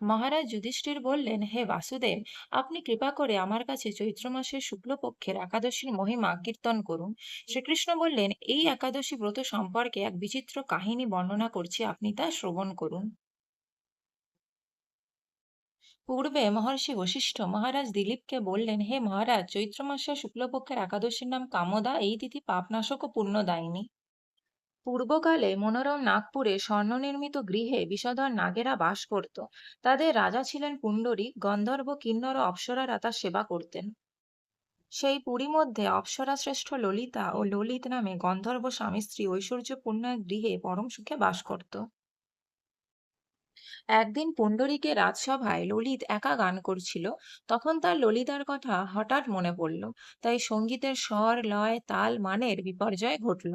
মহারাজ যুধিষ্ঠির বললেন, হে বাসুদেব, আপনি কৃপা করে আমার কাছে চৈত্র মাসের শুক্লপক্ষের একাদশীর মহিমা কীর্তন করুন। শ্রীকৃষ্ণ বললেন, এই একাদশী ব্রত সম্পর্কে এক বিচিত্র কাহিনী বর্ণনা করছি, আপনি তা শ্রবণ করুন। পূর্বে মহর্ষি বশিষ্ঠ মহারাজ দিলীপকে বললেন, হে মহারাজ, চৈত্র মাসের শুক্লপক্ষের একাদশীর নাম কামদা। এই তিথি পাপনাশক ও পুণ্যদায়িনী। পূর্বকালে মনোরম নাগপুরে স্বর্ণনির্মিত গৃহে বিষধর নাগেরা বাস করত। তাদের রাজা ছিলেন পুণ্ডরীক। গন্ধর্ব, কিন্নর ও অপ্সরারা তার সেবা করতেন। সেই পুরী মধ্যে অপ্সরা শ্রেষ্ঠ ললিতা ও ললিত নামে গন্ধর্ব স্বামী স্ত্রী ঐশ্বর্যপূর্ণ এক গৃহে পরম সুখে বাস করত। একদিন পুণ্ডরীকের রাজসভায় ললিত একা গান করছিল। তখন তার ললিতার কথা হঠাৎ মনে পড়ল। তাই সঙ্গীতের স্বর, লয়, তাল, মানের বিপর্যয় ঘটল।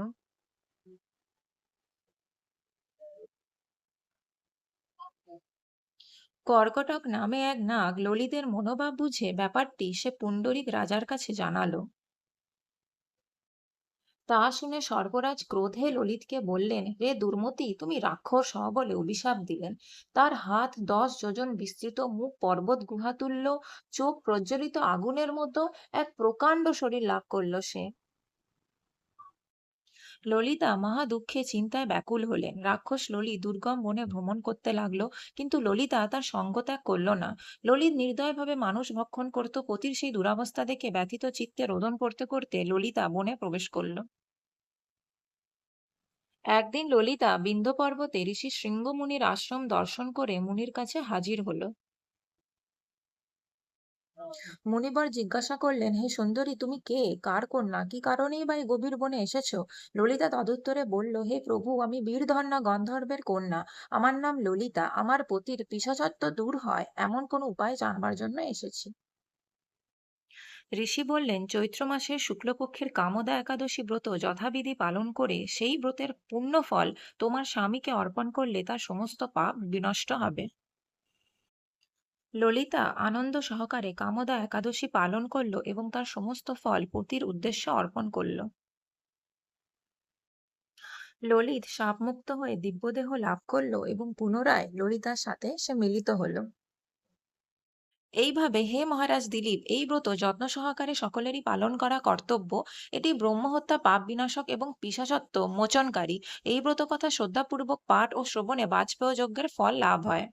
কর্কটক নামে এক নাগ ললিতের মনোভাব বুঝে ব্যাপারটি সে পুণ্ডরীক রাজার কাছে জানালো। তা শুনে সর্পরাজ ক্রোধে ললিতকে বললেন, হে দুর্মতি, তুমি রাক্ষস হও বলে অভিশাপ দিলেন। তার হাত 10 যোজন বিস্তৃত, মুখ পর্বত গুহাতুল্য, চোখ প্রজ্বলিত আগুনের মতো, এক প্রকাণ্ড শরীর লাভ করলো সে। ললিতা মহা দুঃখে চিন্তায় ব্যাকুল হলেন। রাক্ষস ললিত দুর্গম বনে ভ্রমণ করতে লাগলো, কিন্তু ললিতা তার সঙ্গ ত্যাগ করলো না। ললিত নির্দয়ভাবে মানুষ ভক্ষণ করত। পতির সেই দুরাবস্থা দেখে ব্যথিত চিত্তে রোদন করতে করতে ললিতা বনে প্রবেশ করলো। একদিন ললিতা বিন্ধ্য পর্বতে ঋষি শৃঙ্গ মুনির আশ্রম দর্শন করে মুনির কাছে হাজির হলো। মুনিবর জিজ্ঞাসা করলেন, হে সুন্দরী, তুমি কে, কার কন্যা, কি কারণেই বা এই গভীর বনে এসেছো? ললিতা তদুত্তরে বলল, হে প্রভু, আমি বীরধন্যা গন্ধর্বের কন্যা। আমার নাম ললিতা। আমার পতির পিশাচত্ব দূর হয় এমন কোন উপায় জানবার জন্য এসেছি। ঋষি বললেন, চৈত্র মাসের শুক্লপক্ষের কামদা একাদশী ব্রত যথাবিধি পালন করে সেই ব্রতের পুণ্য ফল তোমার স্বামীকে অর্পণ করলে তার সমস্ত পাপ বিনষ্ট হবে। ললিতা আনন্দ সহকারে কামদা একাদশী পালন করলো এবং তার সমস্ত ফল পতির উদ্দেশ্যে অর্পণ করলো। ললিত শাপমুক্ত হয়ে দিব্যদেহ লাভ করলো এবং পুনরায় ললিতার সাথে সে মিলিত হলো। এইভাবে হে মহারাজ দিলীপ, এই ব্রত যত্ন সহকারে সকলেরই পালন করা কর্তব্য। এটি ব্রহ্মহত্যা, পাপ বিনাশক এবং পিশাচত্ব মোচনকারী। এই ব্রত কথা শ্রদ্ধাপূর্বক পাঠ ও শ্রবণে বাজপেয় যজ্ঞের ফল লাভ হয়।